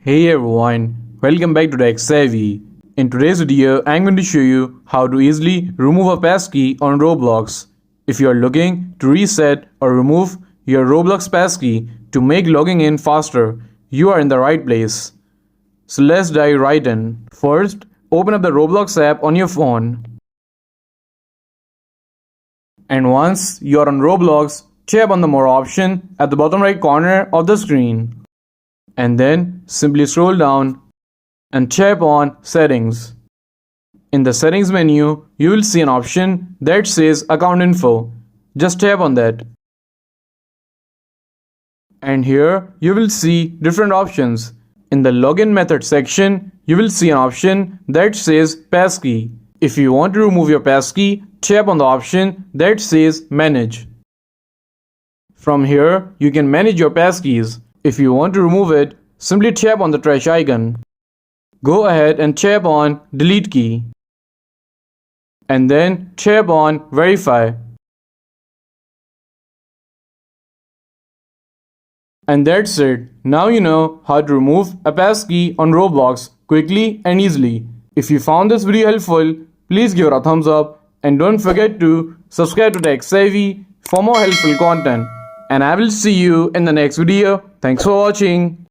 Hey everyone, welcome back to Tech Savvy. In today's video, I'm going to show you how to easily remove a passkey on Roblox. If you are looking to reset or remove your Roblox passkey to make logging in faster, you are in the right place. So let's dive right in. First, open up the Roblox app on your phone. And once you are on Roblox, tap on the More option at the bottom right corner of the screen. And then simply scroll down and tap on Settings. In the Settings menu, you will see an option that says Account Info. Just tap on that. And here you will see different options. In the Login Method section, you will see an option that says Passkey. If you want to remove your passkey, tap on the option that says Manage. From here, you can manage your passkeys. If you want to remove it, simply tap on the trash icon. Go ahead and tap on Delete key. And then tap on Verify. And that's it. Now you know how to remove a passkey on Roblox quickly and easily. If you found this video helpful, please give it a thumbs up and don't forget to subscribe to Tech Savvy for more helpful content. And I will see you in the next video. Thanks for watching.